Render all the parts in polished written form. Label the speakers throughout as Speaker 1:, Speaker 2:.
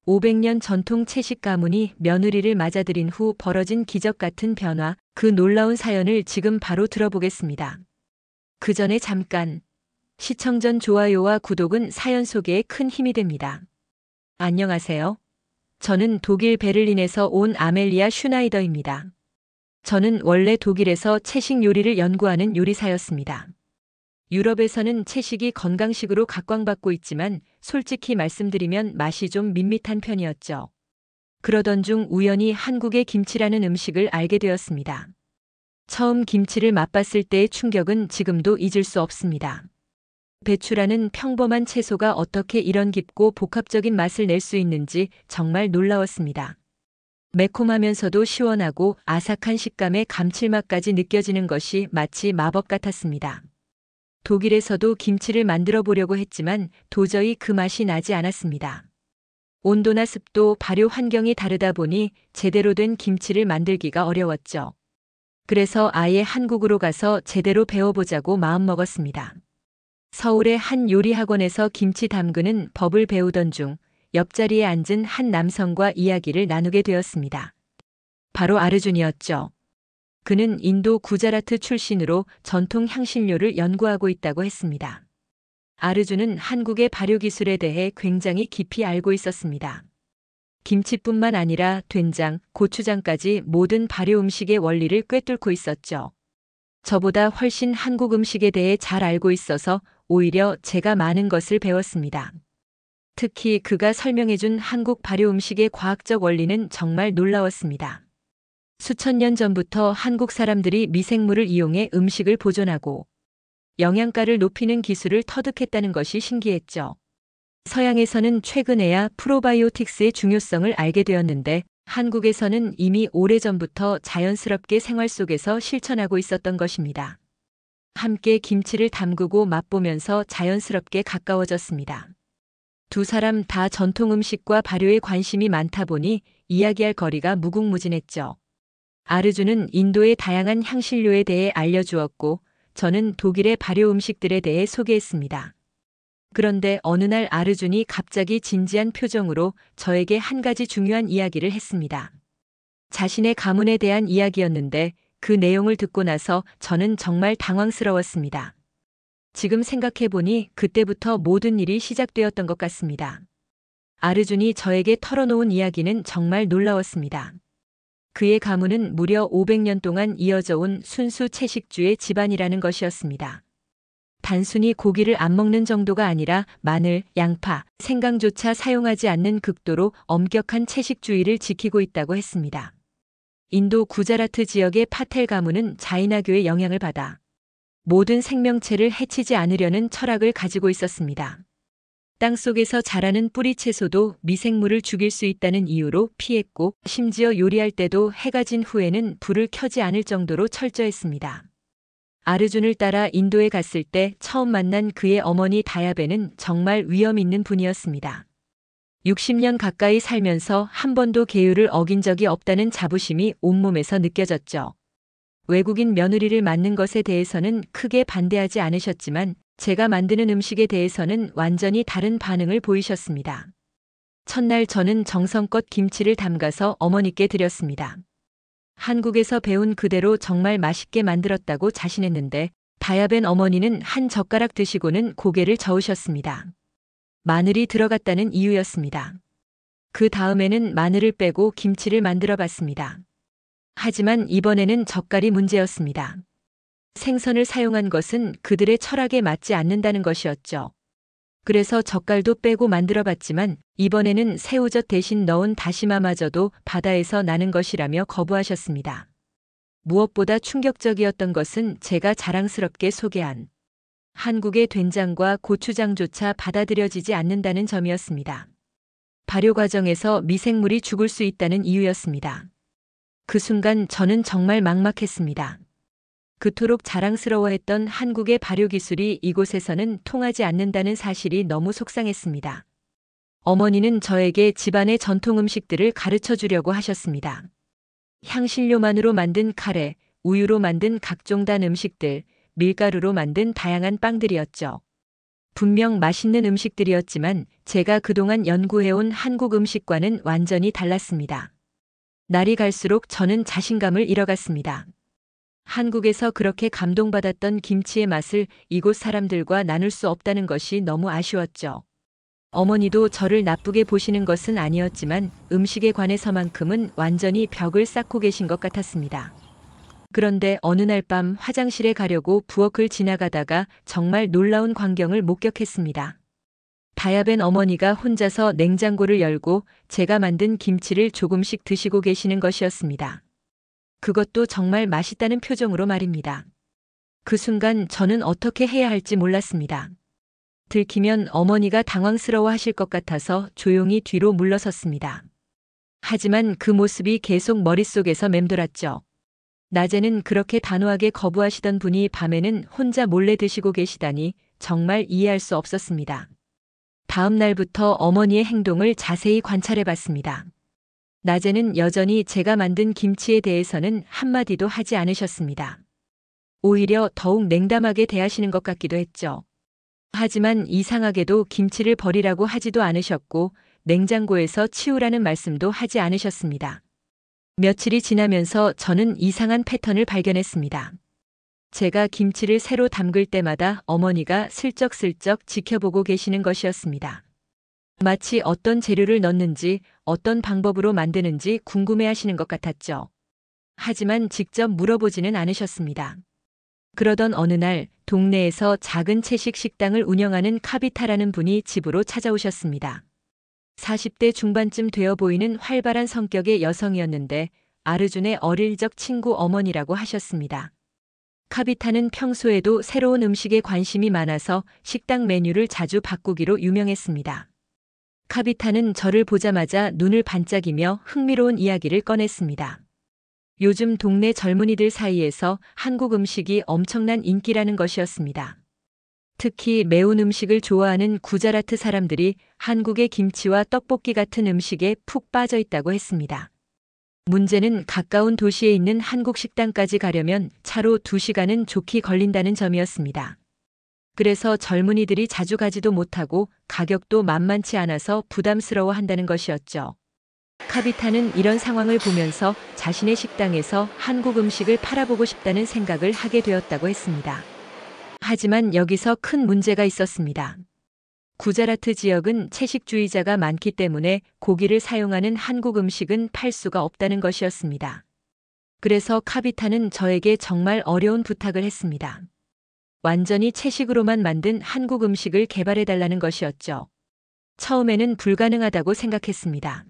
Speaker 1: 500년 전통 채식 가문이 며느리를 맞아들인 후 벌어진 기적 같은 변화, 그 놀라운 사연을 지금 바로 들어보겠습니다. 그 전에 잠깐, 시청 전 좋아요와 구독은 사연 소개에 큰 힘이 됩니다. 안녕하세요. 저는 독일 베를린에서 온 아멜리아 슈나이더입니다. 저는 원래 독일에서 채식 요리를 연구하는 요리사였습니다. 유럽에서는 채식이 건강식으로 각광받고 있지만 솔직히 말씀드리면 맛이 좀 밋밋한 편이었죠. 그러던 중 우연히 한국의 김치라는 음식을 알게 되었습니다. 처음 김치를 맛봤을 때의 충격은 지금도 잊을 수 없습니다. 배추라는 평범한 채소가 어떻게 이런 깊고 복합적인 맛을 낼 수 있는지 정말 놀라웠습니다. 매콤하면서도 시원하고 아삭한 식감의 감칠맛까지 느껴지는 것이 마치 마법 같았습니다. 독일에서도 김치를 만들어 보려고 했지만 도저히 그 맛이 나지 않았습니다. 온도나 습도, 발효 환경이 다르다 보니 제대로 된 김치를 만들기가 어려웠죠. 그래서 아예 한국으로 가서 제대로 배워보자고 마음먹었습니다. 서울의 한 요리학원에서 김치 담그는 법을 배우던 중 옆자리에 앉은 한 남성과 이야기를 나누게 되었습니다. 바로 아르준이었죠. 그는 인도 구자라트 출신으로 전통 향신료를 연구하고 있다고 했습니다. 아르준은 한국의 발효기술에 대해 굉장히 깊이 알고 있었습니다. 김치뿐만 아니라 된장, 고추장까지 모든 발효 음식의 원리를 꿰뚫고 있었죠. 저보다 훨씬 한국 음식에 대해 잘 알고 있어서 오히려 제가 많은 것을 배웠습니다. 특히 그가 설명해준 한국 발효 음식의 과학적 원리는 정말 놀라웠습니다. 수천 년 전부터 한국 사람들이 미생물을 이용해 음식을 보존하고 영양가를 높이는 기술을 터득했다는 것이 신기했죠. 서양에서는 최근에야 프로바이오틱스의 중요성을 알게 되었는데 한국에서는 이미 오래전부터 자연스럽게 생활 속에서 실천하고 있었던 것입니다. 함께 김치를 담그고 맛보면서 자연스럽게 가까워졌습니다. 두 사람 다 전통 음식과 발효에 관심이 많다 보니 이야기할 거리가 무궁무진했죠. 아르준은 인도의 다양한 향신료에 대해 알려주었고 저는 독일의 발효 음식들에 대해 소개했습니다. 그런데 어느 날 아르준이 갑자기 진지한 표정으로 저에게 한 가지 중요한 이야기를 했습니다. 자신의 가문에 대한 이야기였는데 그 내용을 듣고 나서 저는 정말 당황스러웠습니다. 지금 생각해보니 그때부터 모든 일이 시작되었던 것 같습니다. 아르준이 저에게 털어놓은 이야기는 정말 놀라웠습니다. 그의 가문은 무려 500년 동안 이어져 온 순수 채식주의 집안이라는 것이었습니다. 단순히 고기를 안 먹는 정도가 아니라 마늘, 양파, 생강조차 사용하지 않는 극도로 엄격한 채식주의를 지키고 있다고 했습니다. 인도 구자라트 지역의 파텔 가문은 자이나교의 영향을 받아 모든 생명체를 해치지 않으려는 철학을 가지고 있었습니다. 땅속에서 자라는 뿌리 채소도 미생물을 죽일 수 있다는 이유로 피했고 심지어 요리할 때도 해가 진 후에는 불을 켜지 않을 정도로 철저했습니다. 아르준을 따라 인도에 갔을 때 처음 만난 그의 어머니 다야베는 정말 위험 있는 분이었습니다. 60년 가까이 살면서 한 번도 계율을 어긴 적이 없다는 자부심이 온몸에서 느껴졌죠. 외국인 며느리를 맞는 것에 대해서는 크게 반대하지 않으셨지만 제가 만드는 음식에 대해서는 완전히 다른 반응을 보이셨습니다. 첫날 저는 정성껏 김치를 담가서 어머니께 드렸습니다. 한국에서 배운 그대로 정말 맛있게 만들었다고 자신했는데 다야벤 어머니는 한 젓가락 드시고는 고개를 저으셨습니다. 마늘이 들어갔다는 이유였습니다. 그 다음에는 마늘을 빼고 김치를 만들어 봤습니다. 하지만 이번에는 젓갈이 문제였습니다. 생선을 사용한 것은 그들의 철학에 맞지 않는다는 것이었죠. 그래서 젓갈도 빼고 만들어 봤지만 이번에는 새우젓 대신 넣은 다시마마저도 바다에서 나는 것이라며 거부하셨습니다. 무엇보다 충격적이었던 것은 제가 자랑스럽게 소개한 한국의 된장과 고추장조차 받아들여지지 않는다는 점이었습니다. 발효 과정에서 미생물이 죽을 수 있다는 이유였습니다. 그 순간 저는 정말 막막했습니다. 그토록 자랑스러워했던 한국의 발효 기술이 이곳에서는 통하지 않는다는 사실이 너무 속상했습니다. 어머니는 저에게 집안의 전통 음식들을 가르쳐 주려고 하셨습니다. 향신료만으로 만든 카레, 우유로 만든 각종 단 음식들, 밀가루로 만든 다양한 빵들이었죠. 분명 맛있는 음식들이었지만 제가 그동안 연구해온 한국 음식과는 완전히 달랐습니다. 날이 갈수록 저는 자신감을 잃어갔습니다. 한국에서 그렇게 감동받았던 김치의 맛을 이곳 사람들과 나눌 수 없다는 것이 너무 아쉬웠죠. 어머니도 저를 나쁘게 보시는 것은 아니었지만 음식에 관해서만큼은 완전히 벽을 쌓고 계신 것 같았습니다. 그런데 어느 날 밤 화장실에 가려고 부엌을 지나가다가 정말 놀라운 광경을 목격했습니다. 다야벤 어머니가 혼자서 냉장고를 열고 제가 만든 김치를 조금씩 드시고 계시는 것이었습니다. 그것도 정말 맛있다는 표정으로 말입니다. 그 순간 저는 어떻게 해야 할지 몰랐습니다. 들키면 어머니가 당황스러워 하실 것 같아서 조용히 뒤로 물러섰습니다. 하지만 그 모습이 계속 머릿속에서 맴돌았죠. 낮에는 그렇게 단호하게 거부하시던 분이 밤에는 혼자 몰래 드시고 계시다니 정말 이해할 수 없었습니다. 다음 날부터 어머니의 행동을 자세히 관찰해 봤습니다. 낮에는 여전히 제가 만든 김치에 대해서는 한마디도 하지 않으셨습니다. 오히려 더욱 냉담하게 대하시는 것 같기도 했죠. 하지만 이상하게도 김치를 버리라고 하지도 않으셨고 냉장고에서 치우라는 말씀도 하지 않으셨습니다. 며칠이 지나면서 저는 이상한 패턴을 발견했습니다. 제가 김치를 새로 담글 때마다 어머니가 슬쩍슬쩍 지켜보고 계시는 것이었습니다. 마치 어떤 재료를 넣는지 어떤 방법으로 만드는지 궁금해하시는 것 같았죠. 하지만 직접 물어보지는 않으셨습니다. 그러던 어느 날 동네에서 작은 채식 식당을 운영하는 카비타라는 분이 집으로 찾아오셨습니다. 40대 중반쯤 되어 보이는 활발한 성격의 여성이었는데 아르준의 어릴 적 친구 어머니라고 하셨습니다. 카비타는 평소에도 새로운 음식에 관심이 많아서 식당 메뉴를 자주 바꾸기로 유명했습니다. 카비타는 저를 보자마자 눈을 반짝이며 흥미로운 이야기를 꺼냈습니다. 요즘 동네 젊은이들 사이에서 한국 음식이 엄청난 인기라는 것이었습니다. 특히 매운 음식을 좋아하는 구자라트 사람들이 한국의 김치와 떡볶이 같은 음식에 푹 빠져 있다고 했습니다. 문제는 가까운 도시에 있는 한국 식당까지 가려면 차로 2시간은 좋게 걸린다는 점이었습니다. 그래서 젊은이들이 자주 가지도 못하고 가격도 만만치 않아서 부담스러워 한다는 것이었죠. 카비타는 이런 상황을 보면서 자신의 식당에서 한국 음식을 팔아보고 싶다는 생각을 하게 되었다고 했습니다. 하지만 여기서 큰 문제가 있었습니다. 구자라트 지역은 채식주의자가 많기 때문에 고기를 사용하는 한국 음식은 팔 수가 없다는 것이었습니다. 그래서 카비타는 저에게 정말 어려운 부탁을 했습니다. 완전히 채식으로만 만든 한국 음식을 개발해달라는 것이었죠. 처음에는 불가능하다고 생각했습니다.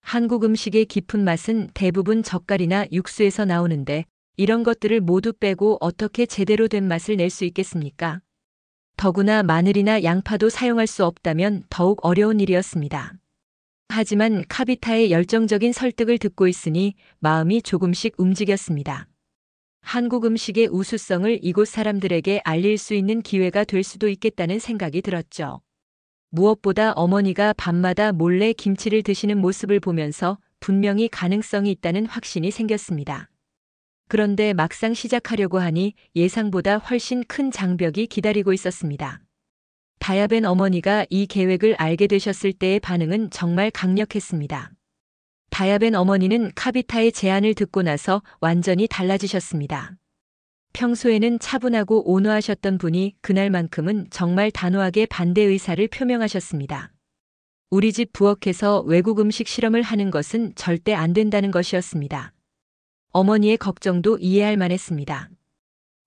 Speaker 1: 한국 음식의 깊은 맛은 대부분 젓갈이나 육수에서 나오는데 이런 것들을 모두 빼고 어떻게 제대로 된 맛을 낼 수 있겠습니까? 더구나 마늘이나 양파도 사용할 수 없다면 더욱 어려운 일이었습니다. 하지만 카비타의 열정적인 설득을 듣고 있으니 마음이 조금씩 움직였습니다. 한국 음식의 우수성을 이곳 사람들에게 알릴 수 있는 기회가 될 수도 있겠다는 생각이 들었죠. 무엇보다 어머니가 밤마다 몰래 김치를 드시는 모습을 보면서 분명히 가능성이 있다는 확신이 생겼습니다. 그런데 막상 시작하려고 하니 예상보다 훨씬 큰 장벽이 기다리고 있었습니다. 다야벤 어머니가 이 계획을 알게 되셨을 때의 반응은 정말 강력했습니다. 다야벤 어머니는 카비타의 제안을 듣고 나서 완전히 달라지셨습니다. 평소에는 차분하고 온화하셨던 분이 그날만큼은 정말 단호하게 반대 의사를 표명하셨습니다. 우리 집 부엌에서 외국 음식 실험을 하는 것은 절대 안 된다는 것이었습니다. 어머니의 걱정도 이해할 만했습니다.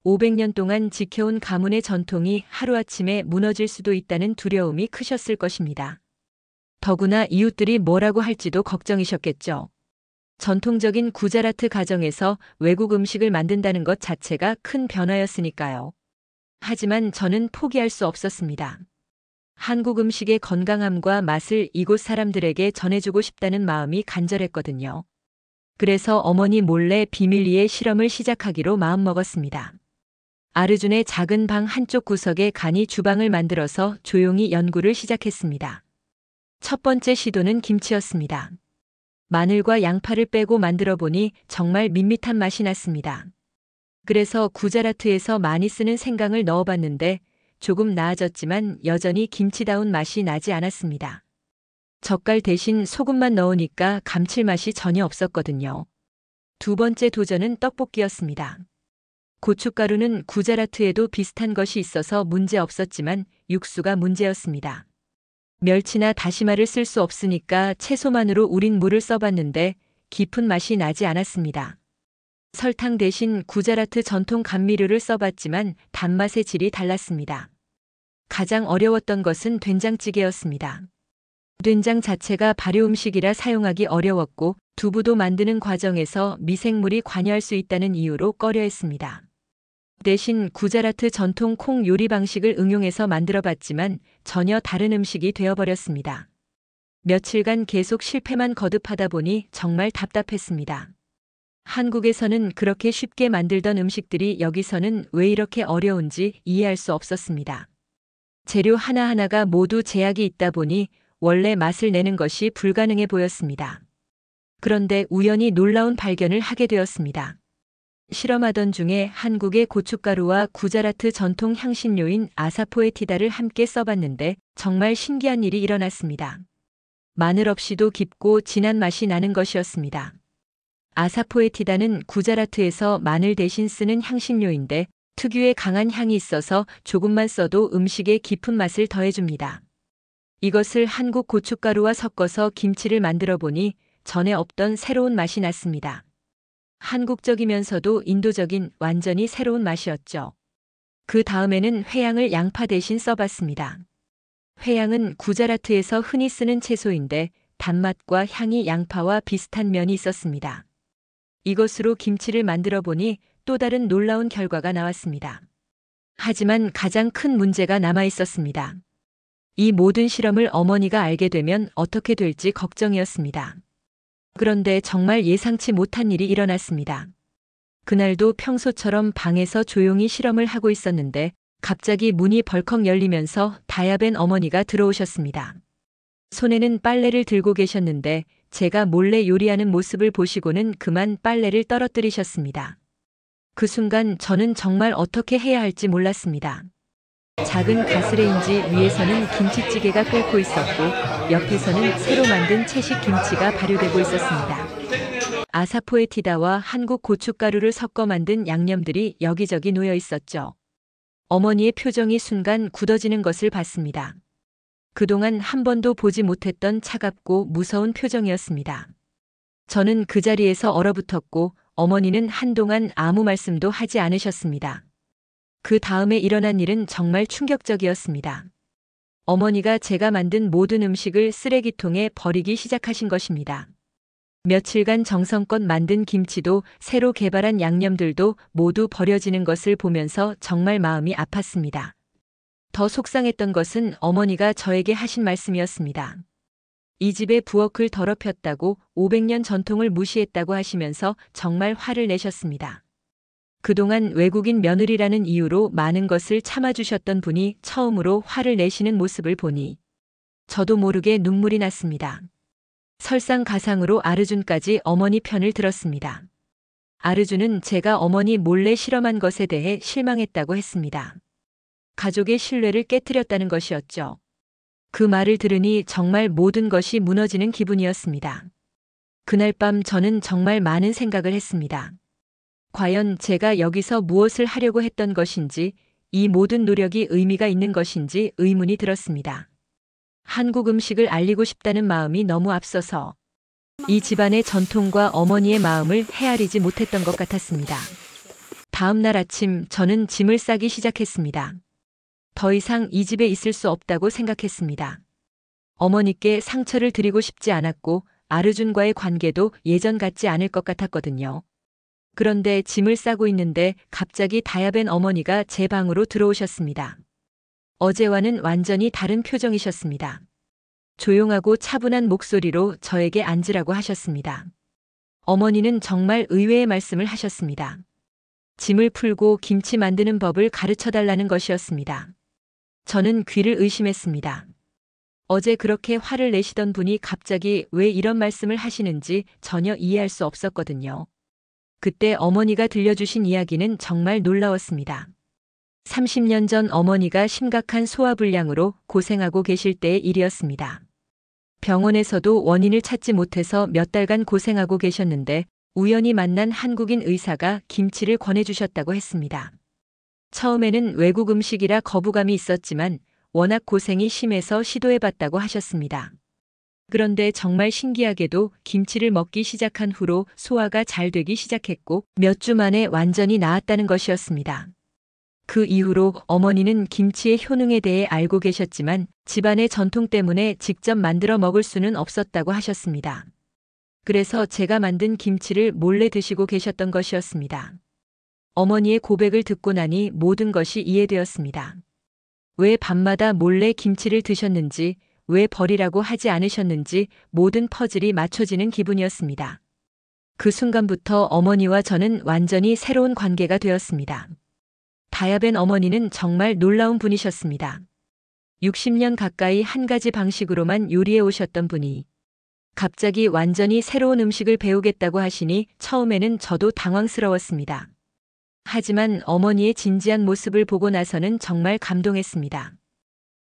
Speaker 1: 500년 동안 지켜온 가문의 전통이 하루아침에 무너질 수도 있다는 두려움이 크셨을 것입니다. 더구나 이웃들이 뭐라고 할지도 걱정이셨겠죠. 전통적인 구자라트 가정에서 외국 음식을 만든다는 것 자체가 큰 변화였으니까요. 하지만 저는 포기할 수 없었습니다. 한국 음식의 건강함과 맛을 이곳 사람들에게 전해주고 싶다는 마음이 간절했거든요. 그래서 어머니 몰래 비밀리에 실험을 시작하기로 마음먹었습니다. 아르준의 작은 방 한쪽 구석에 간이 주방을 만들어서 조용히 연구를 시작했습니다. 첫 번째 시도는 김치였습니다. 마늘과 양파를 빼고 만들어 보니 정말 밋밋한 맛이 났습니다. 그래서 구자라트에서 많이 쓰는 생강을 넣어봤는데 조금 나아졌지만 여전히 김치다운 맛이 나지 않았습니다. 젓갈 대신 소금만 넣으니까 감칠맛이 전혀 없었거든요. 두 번째 도전은 떡볶이였습니다. 고춧가루는 구자라트에도 비슷한 것이 있어서 문제 없었지만 육수가 문제였습니다. 멸치나 다시마를 쓸 수 없으니까 채소만으로 우린 물을 써봤는데 깊은 맛이 나지 않았습니다. 설탕 대신 구자라트 전통 감미료를 써봤지만 단맛의 질이 달랐습니다. 가장 어려웠던 것은 된장찌개였습니다. 된장 자체가 발효 음식이라 사용하기 어려웠고 두부도 만드는 과정에서 미생물이 관여할 수 있다는 이유로 꺼려했습니다. 대신 구자라트 전통 콩 요리 방식을 응용해서 만들어봤지만 전혀 다른 음식이 되어버렸습니다. 며칠간 계속 실패만 거듭하다 보니 정말 답답했습니다. 한국에서는 그렇게 쉽게 만들던 음식들이 여기서는 왜 이렇게 어려운지 이해할 수 없었습니다. 재료 하나하나가 모두 제약이 있다 보니 원래 맛을 내는 것이 불가능해 보였습니다. 그런데 우연히 놀라운 발견을 하게 되었습니다. 실험하던 중에 한국의 고춧가루와 구자라트 전통 향신료인 아사포에티다를 함께 써봤는데 정말 신기한 일이 일어났습니다. 마늘 없이도 깊고 진한 맛이 나는 것이었습니다. 아사포에티다는 구자라트에서 마늘 대신 쓰는 향신료인데 특유의 강한 향이 있어서 조금만 써도 음식에 깊은 맛을 더해줍니다. 이것을 한국 고춧가루와 섞어서 김치를 만들어 보니 전에 없던 새로운 맛이 났습니다. 한국적이면서도 인도적인 완전히 새로운 맛이었죠. 그 다음에는 회양을 양파 대신 써봤습니다. 회양은 구자라트에서 흔히 쓰는 채소인데 단맛과 향이 양파와 비슷한 면이 있었습니다. 이것으로 김치를 만들어 보니 또 다른 놀라운 결과가 나왔습니다. 하지만 가장 큰 문제가 남아 있었습니다. 이 모든 실험을 어머니가 알게 되면 어떻게 될지 걱정이었습니다. 그런데 정말 예상치 못한 일이 일어났습니다. 그날도 평소처럼 방에서 조용히 실험을 하고 있었는데 갑자기 문이 벌컥 열리면서 다야벤 어머니가 들어오셨습니다. 손에는 빨래를 들고 계셨는데 제가 몰래 요리하는 모습을 보시고는 그만 빨래를 떨어뜨리셨습니다. 그 순간 저는 정말 어떻게 해야 할지 몰랐습니다. 작은 가스레인지 위에서는 김치찌개가 끓고 있었고 옆에서는 새로 만든 채식 김치가 발효되고 있었습니다. 아사포에티다와 한국 고춧가루를 섞어 만든 양념들이 여기저기 놓여 있었죠. 어머니의 표정이 순간 굳어지는 것을 봤습니다. 그동안 한 번도 보지 못했던 차갑고 무서운 표정이었습니다. 저는 그 자리에서 얼어붙었고 어머니는 한동안 아무 말씀도 하지 않으셨습니다. 그 다음에 일어난 일은 정말 충격적이었습니다. 어머니가 제가 만든 모든 음식을 쓰레기통에 버리기 시작하신 것입니다. 며칠간 정성껏 만든 김치도 새로 개발한 양념들도 모두 버려지는 것을 보면서 정말 마음이 아팠습니다. 더 속상했던 것은 어머니가 저에게 하신 말씀이었습니다. 이 집의 부엌을 더럽혔다고 500년 전통을 무시했다고 하시면서 정말 화를 내셨습니다. 그동안 외국인 며느리라는 이유로 많은 것을 참아주셨던 분이 처음으로 화를 내시는 모습을 보니 저도 모르게 눈물이 났습니다. 설상가상으로 아르준까지 어머니 편을 들었습니다. 아르준은 제가 어머니 몰래 실험한 것에 대해 실망했다고 했습니다. 가족의 신뢰를 깨뜨렸다는 것이었죠. 그 말을 들으니 정말 모든 것이 무너지는 기분이었습니다. 그날 밤 저는 정말 많은 생각을 했습니다. 과연 제가 여기서 무엇을 하려고 했던 것인지, 이 모든 노력이 의미가 있는 것인지 의문이 들었습니다. 한국 음식을 알리고 싶다는 마음이 너무 앞서서 이 집안의 전통과 어머니의 마음을 헤아리지 못했던 것 같았습니다. 다음 날 아침 저는 짐을 싸기 시작했습니다. 더 이상 이 집에 있을 수 없다고 생각했습니다. 어머니께 상처를 드리고 싶지 않았고 아르준과의 관계도 예전 같지 않을 것 같았거든요. 그런데 짐을 싸고 있는데 갑자기 다야벤 어머니가 제 방으로 들어오셨습니다. 어제와는 완전히 다른 표정이셨습니다. 조용하고 차분한 목소리로 저에게 앉으라고 하셨습니다. 어머니는 정말 의외의 말씀을 하셨습니다. 짐을 풀고 김치 만드는 법을 가르쳐달라는 것이었습니다. 저는 귀를 의심했습니다. 어제 그렇게 화를 내시던 분이 갑자기 왜 이런 말씀을 하시는지 전혀 이해할 수 없었거든요. 그때 어머니가 들려주신 이야기는 정말 놀라웠습니다. 30년 전 어머니가 심각한 소화불량으로 고생하고 계실 때의 일이었습니다. 병원에서도 원인을 찾지 못해서 몇 달간 고생하고 계셨는데 우연히 만난 한국인 의사가 김치를 권해주셨다고 했습니다. 처음에는 외국 음식이라 거부감이 있었지만 워낙 고생이 심해서 시도해봤다고 하셨습니다. 그런데 정말 신기하게도 김치를 먹기 시작한 후로 소화가 잘 되기 시작했고 몇 주 만에 완전히 나았다는 것이었습니다. 그 이후로 어머니는 김치의 효능에 대해 알고 계셨지만 집안의 전통 때문에 직접 만들어 먹을 수는 없었다고 하셨습니다. 그래서 제가 만든 김치를 몰래 드시고 계셨던 것이었습니다. 어머니의 고백을 듣고 나니 모든 것이 이해되었습니다. 왜 밤마다 몰래 김치를 드셨는지, 왜 버리라고 하지 않으셨는지 모든 퍼즐이 맞춰지는 기분이었습니다. 그 순간부터 어머니와 저는 완전히 새로운 관계가 되었습니다. 다야벤 어머니는 정말 놀라운 분이셨습니다. 60년 가까이 한 가지 방식으로만 요리해 오셨던 분이 갑자기 완전히 새로운 음식을 배우겠다고 하시니 처음에는 저도 당황스러웠습니다. 하지만 어머니의 진지한 모습을 보고 나서는 정말 감동했습니다.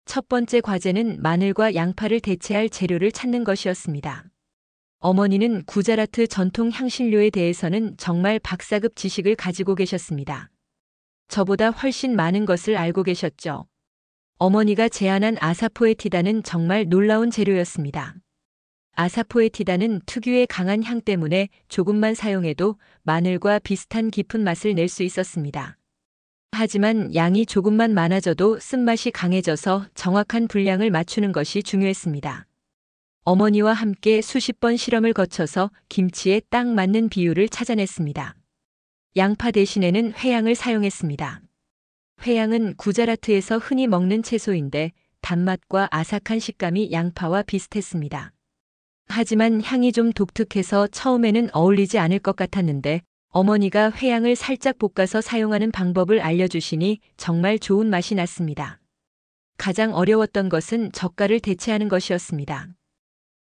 Speaker 1: 첫 번째 과제는 마늘과 양파를 대체할 재료를 찾는 것이었습니다. 어머니는 구자라트 전통 향신료에 대해서는 정말 박사급 지식을 가지고 계셨습니다. 저보다 훨씬 많은 것을 알고 계셨죠. 어머니가 제안한 아사포에티다는 정말 놀라운 재료였습니다. 아사포에티다는 특유의 강한 향 때문에 조금만 사용해도 마늘과 비슷한 깊은 맛을 낼 수 있었습니다. 하지만 양이 조금만 많아져도 쓴맛이 강해져서 정확한 분량을 맞추는 것이 중요했습니다. 어머니와 함께 수십 번 실험을 거쳐서 김치에 딱 맞는 비율을 찾아냈습니다. 양파 대신에는 회양을 사용했습니다. 회양은 구자라트에서 흔히 먹는 채소인데 단맛과 아삭한 식감이 양파와 비슷했습니다. 하지만 향이 좀 독특해서 처음에는 어울리지 않을 것 같았는데 어머니가 회양을 살짝 볶아서 사용하는 방법을 알려주시니 정말 좋은 맛이 났습니다. 가장 어려웠던 것은 젓갈을 대체하는 것이었습니다.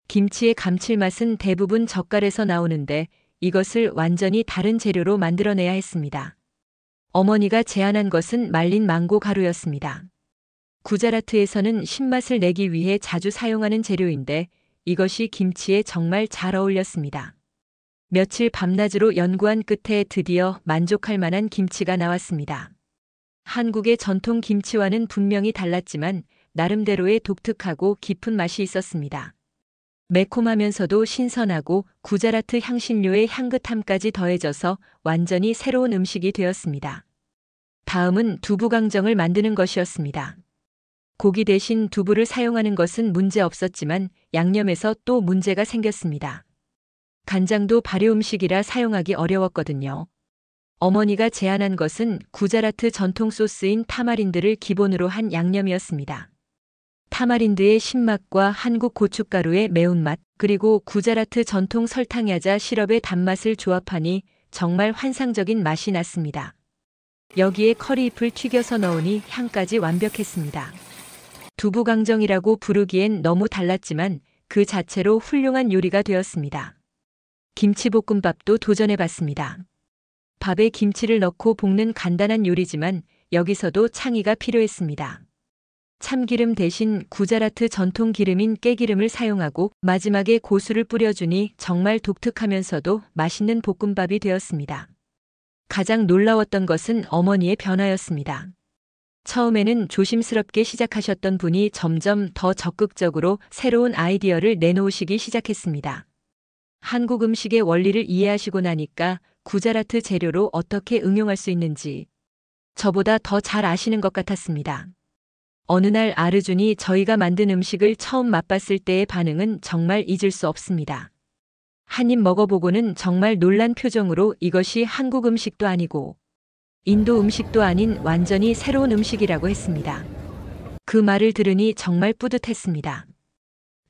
Speaker 1: 김치의 감칠맛은 대부분 젓갈에서 나오는데 이것을 완전히 다른 재료로 만들어내야 했습니다. 어머니가 제안한 것은 말린 망고 가루였습니다. 구자라트에서는 신맛을 내기 위해 자주 사용하는 재료인데 이것이 김치에 정말 잘 어울렸습니다. 며칠 밤낮으로 연구한 끝에 드디어 만족할 만한 김치가 나왔습니다. 한국의 전통 김치와는 분명히 달랐지만 나름대로의 독특하고 깊은 맛이 있었습니다. 매콤하면서도 신선하고 구자라트 향신료의 향긋함까지 더해져서 완전히 새로운 음식이 되었습니다. 다음은 두부강정을 만드는 것이었습니다. 고기 대신 두부를 사용하는 것은 문제 없었지만 양념에서 또 문제가 생겼습니다. 간장도 발효 음식이라 사용하기 어려웠거든요. 어머니가 제안한 것은 구자라트 전통 소스인 타마린드를 기본으로 한 양념이었습니다. 타마린드의 신맛과 한국 고춧가루의 매운맛, 그리고 구자라트 전통 설탕야자 시럽의 단맛을 조합하니 정말 환상적인 맛이 났습니다. 여기에 커리잎을 튀겨서 넣으니 향까지 완벽했습니다. 두부강정이라고 부르기엔 너무 달랐지만 그 자체로 훌륭한 요리가 되었습니다. 김치볶음밥도 도전해봤습니다. 밥에 김치를 넣고 볶는 간단한 요리지만 여기서도 창의가 필요했습니다. 참기름 대신 구자라트 전통 기름인 깨기름을 사용하고 마지막에 고수를 뿌려주니 정말 독특하면서도 맛있는 볶음밥이 되었습니다. 가장 놀라웠던 것은 어머니의 변화였습니다. 처음에는 조심스럽게 시작하셨던 분이 점점 더 적극적으로 새로운 아이디어를 내놓으시기 시작했습니다. 한국 음식의 원리를 이해하시고 나니까 구자라트 재료로 어떻게 응용할 수 있는지 저보다 더 잘 아시는 것 같았습니다. 어느 날 아르준이 저희가 만든 음식을 처음 맛봤을 때의 반응은 정말 잊을 수 없습니다. 한 입 먹어보고는 정말 놀란 표정으로 이것이 한국 음식도 아니고 인도 음식도 아닌 완전히 새로운 음식이라고 했습니다. 그 말을 들으니 정말 뿌듯했습니다.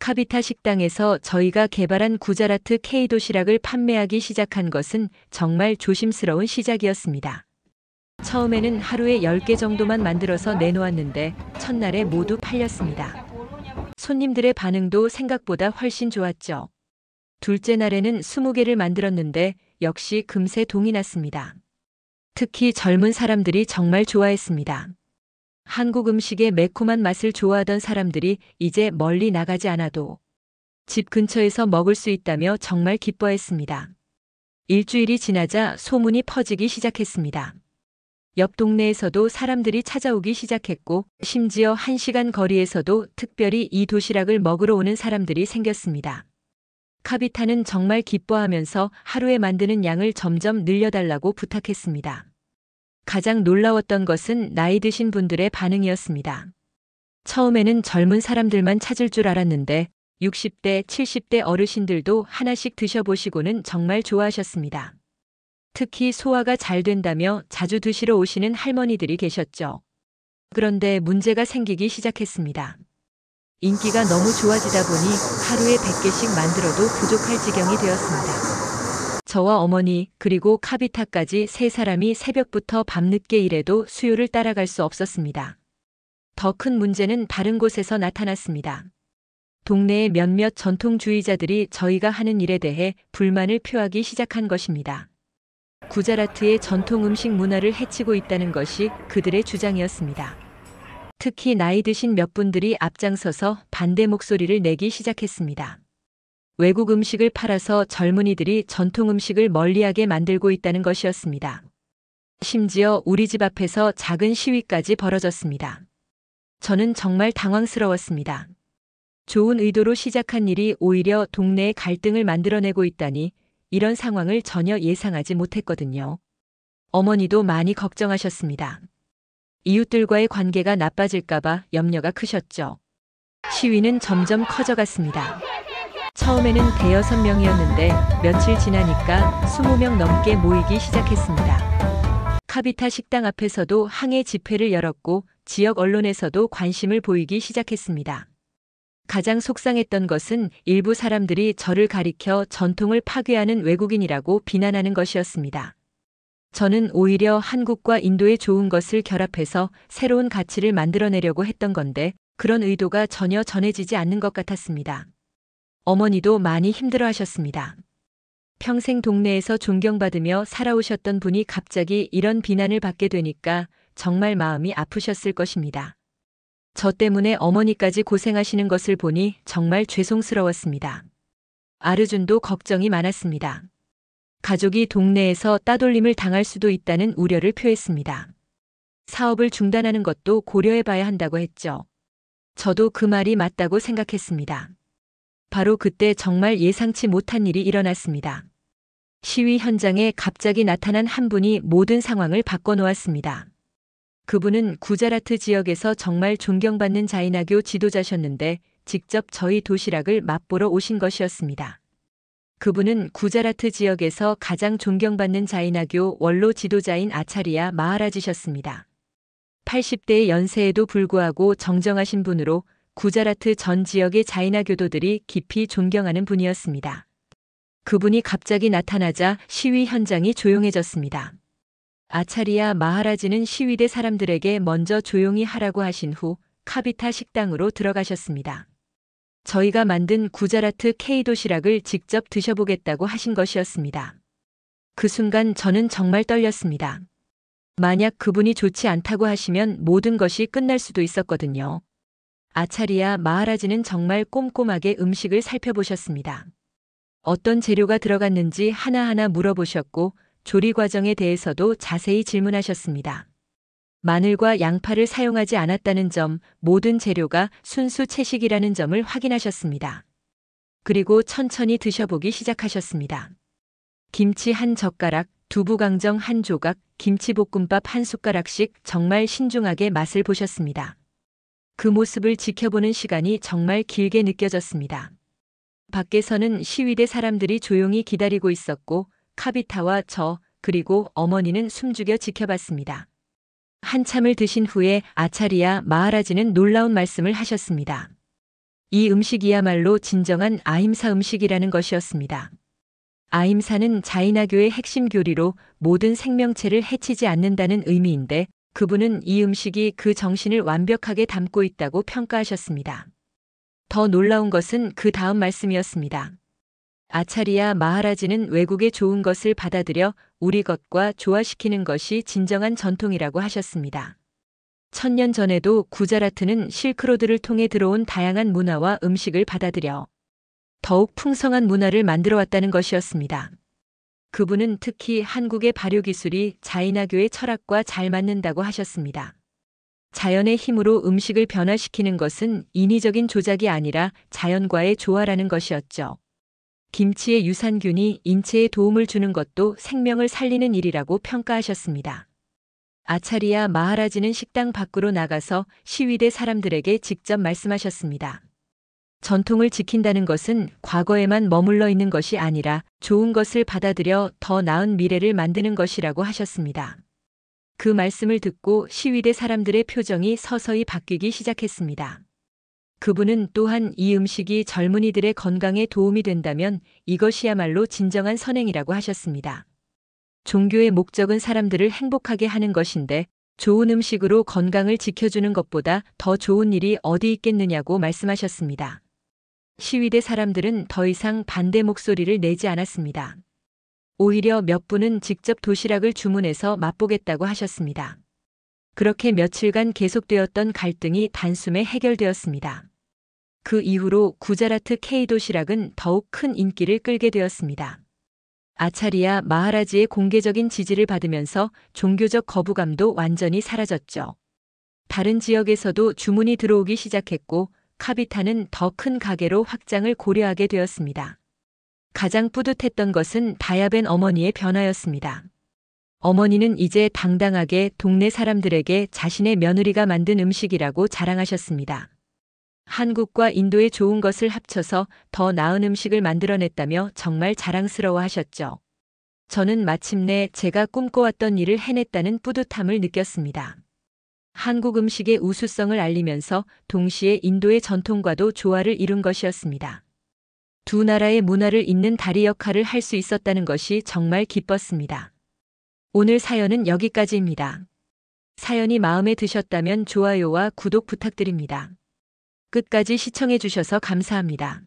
Speaker 1: 카비타 식당에서 저희가 개발한 구자라트 K 도시락을 판매하기 시작한 것은 정말 조심스러운 시작이었습니다. 처음에는 하루에 10개 정도만 만들어서 내놓았는데 첫날에 모두 팔렸습니다. 손님들의 반응도 생각보다 훨씬 좋았죠. 둘째 날에는 20개를 만들었는데 역시 금세 동이 났습니다. 특히 젊은 사람들이 정말 좋아했습니다. 한국 음식의 매콤한 맛을 좋아하던 사람들이 이제 멀리 나가지 않아도 집 근처에서 먹을 수 있다며 정말 기뻐했습니다. 일주일이 지나자 소문이 퍼지기 시작했습니다. 옆 동네에서도 사람들이 찾아오기 시작했고, 심지어 1시간 거리에서도 특별히 이 도시락을 먹으러 오는 사람들이 생겼습니다. 카비타는 정말 기뻐하면서 하루에 만드는 양을 점점 늘려달라고 부탁했습니다. 가장 놀라웠던 것은 나이 드신 분들의 반응이었습니다. 처음에는 젊은 사람들만 찾을 줄 알았는데 60대, 70대 어르신들도 하나씩 드셔보시고는 정말 좋아하셨습니다. 특히 소화가 잘 된다며 자주 드시러 오시는 할머니들이 계셨죠. 그런데 문제가 생기기 시작했습니다. 인기가 너무 좋아지다 보니 하루에 100개씩 만들어도 부족할 지경이 되었습니다. 저와 어머니 그리고 카비타까지 세 사람이 새벽부터 밤늦게 일해도 수요를 따라갈 수 없었습니다. 더 큰 문제는 다른 곳에서 나타났습니다. 동네의 몇몇 전통주의자들이 저희가 하는 일에 대해 불만을 표하기 시작한 것입니다. 구자라트의 전통 음식 문화를 해치고 있다는 것이 그들의 주장이었습니다. 특히 나이 드신 몇 분들이 앞장서서 반대 목소리를 내기 시작했습니다. 외국 음식을 팔아서 젊은이들이 전통 음식을 멀리하게 만들고 있다는 것이었습니다. 심지어 우리 집 앞에서 작은 시위까지 벌어졌습니다. 저는 정말 당황스러웠습니다. 좋은 의도로 시작한 일이 오히려 동네에 갈등을 만들어내고 있다니 이런 상황을 전혀 예상하지 못했거든요. 어머니도 많이 걱정하셨습니다. 이웃들과의 관계가 나빠질까봐 염려가 크셨죠. 시위는 점점 커져갔습니다. 처음에는 대여섯 명이었는데 며칠 지나니까 20명 넘게 모이기 시작했습니다. 카비타 식당 앞에서도 항해 집회를 열었고 지역 언론에서도 관심을 보이기 시작했습니다. 가장 속상했던 것은 일부 사람들이 저를 가리켜 전통을 파괴하는 외국인이라고 비난하는 것이었습니다. 저는 오히려 한국과 인도의 좋은 것을 결합해서 새로운 가치를 만들어내려고 했던 건데 그런 의도가 전혀 전해지지 않는 것 같았습니다. 어머니도 많이 힘들어하셨습니다. 평생 동네에서 존경받으며 살아오셨던 분이 갑자기 이런 비난을 받게 되니까 정말 마음이 아프셨을 것입니다. 저 때문에 어머니까지 고생하시는 것을 보니 정말 죄송스러웠습니다. 아르준도 걱정이 많았습니다. 가족이 동네에서 따돌림을 당할 수도 있다는 우려를 표했습니다. 사업을 중단하는 것도 고려해봐야 한다고 했죠. 저도 그 말이 맞다고 생각했습니다. 바로 그때 정말 예상치 못한 일이 일어났습니다. 시위 현장에 갑자기 나타난 한 분이 모든 상황을 바꿔놓았습니다. 그분은 구자라트 지역에서 정말 존경받는 자이나교 지도자셨는데 직접 저희 도시락을 맛보러 오신 것이었습니다. 그분은 구자라트 지역에서 가장 존경받는 자이나교 원로 지도자인 아차리야 마하라지셨습니다. 80대의 연세에도 불구하고 정정하신 분으로 구자라트 전 지역의 자이나 교도들이 깊이 존경하는 분이었습니다. 그분이 갑자기 나타나자 시위 현장이 조용해졌습니다. 아차리야 마하라지는 시위대 사람들에게 먼저 조용히 하라고 하신 후 카비타 식당으로 들어가셨습니다. 저희가 만든 구자라트 K 도시락을 직접 드셔보겠다고 하신 것이었습니다. 그 순간 저는 정말 떨렸습니다. 만약 그분이 좋지 않다고 하시면 모든 것이 끝날 수도 있었거든요. 아차리야 마하라지는 정말 꼼꼼하게 음식을 살펴보셨습니다. 어떤 재료가 들어갔는지 하나하나 물어보셨고 조리 과정에 대해서도 자세히 질문하셨습니다. 마늘과 양파를 사용하지 않았다는 점, 모든 재료가 순수 채식이라는 점을 확인하셨습니다. 그리고 천천히 드셔보기 시작하셨습니다. 김치 한 젓가락, 두부강정 한 조각, 김치볶음밥 한 숟가락씩 정말 신중하게 맛을 보셨습니다. 그 모습을 지켜보는 시간이 정말 길게 느껴졌습니다. 밖에서는 시위대 사람들이 조용히 기다리고 있었고 카비타와 저 그리고 어머니는 숨죽여 지켜봤습니다. 한참을 드신 후에 아차리야 마하라지는 놀라운 말씀을 하셨습니다. 이 음식이야말로 진정한 아힘사 음식이라는 것이었습니다. 아힘사는 자이나교의 핵심 교리로 모든 생명체를 해치지 않는다는 의미인데 그분은 이 음식이 그 정신을 완벽하게 담고 있다고 평가하셨습니다. 더 놀라운 것은 그 다음 말씀이었습니다. 아차리야 마하라지는 외국의 좋은 것을 받아들여 우리 것과 조화시키는 것이 진정한 전통이라고 하셨습니다. 천년 전에도 구자라트는 실크로드를 통해 들어온 다양한 문화와 음식을 받아들여 더욱 풍성한 문화를 만들어 왔다는 것이었습니다. 그분은 특히 한국의 발효기술이 자이나교의 철학과 잘 맞는다고 하셨습니다. 자연의 힘으로 음식을 변화시키는 것은 인위적인 조작이 아니라 자연과의 조화라는 것이었죠. 김치의 유산균이 인체에 도움을 주는 것도 생명을 살리는 일이라고 평가하셨습니다. 아차리야 마하라지는 식당 밖으로 나가서 시위대 사람들에게 직접 말씀하셨습니다. 전통을 지킨다는 것은 과거에만 머물러 있는 것이 아니라 좋은 것을 받아들여 더 나은 미래를 만드는 것이라고 하셨습니다. 그 말씀을 듣고 시위대 사람들의 표정이 서서히 바뀌기 시작했습니다. 그분은 또한 이 음식이 젊은이들의 건강에 도움이 된다면 이것이야말로 진정한 선행이라고 하셨습니다. 종교의 목적은 사람들을 행복하게 하는 것인데 좋은 음식으로 건강을 지켜주는 것보다 더 좋은 일이 어디 있겠느냐고 말씀하셨습니다. 시위대 사람들은 더 이상 반대 목소리를 내지 않았습니다. 오히려 몇 분은 직접 도시락을 주문해서 맛보겠다고 하셨습니다. 그렇게 며칠간 계속되었던 갈등이 단숨에 해결되었습니다. 그 이후로 구자라트 K 도시락은 더욱 큰 인기를 끌게 되었습니다. 아차리야 마하라지의 공개적인 지지를 받으면서 종교적 거부감도 완전히 사라졌죠. 다른 지역에서도 주문이 들어오기 시작했고 카비타는 더 큰 가게로 확장을 고려하게 되었습니다. 가장 뿌듯했던 것은 다야벤 어머니의 변화였습니다. 어머니는 이제 당당하게 동네 사람들에게 자신의 며느리가 만든 음식이라고 자랑하셨습니다. 한국과 인도의 좋은 것을 합쳐서 더 나은 음식을 만들어냈다며 정말 자랑스러워 하셨죠. 저는 마침내 제가 꿈꿔왔던 일을 해냈다는 뿌듯함을 느꼈습니다. 한국 음식의 우수성을 알리면서 동시에 인도의 전통과도 조화를 이룬 것이었습니다. 두 나라의 문화를 잇는 다리 역할을 할 수 있었다는 것이 정말 기뻤습니다. 오늘 사연은 여기까지입니다. 사연이 마음에 드셨다면 좋아요와 구독 부탁드립니다. 끝까지 시청해 주셔서 감사합니다.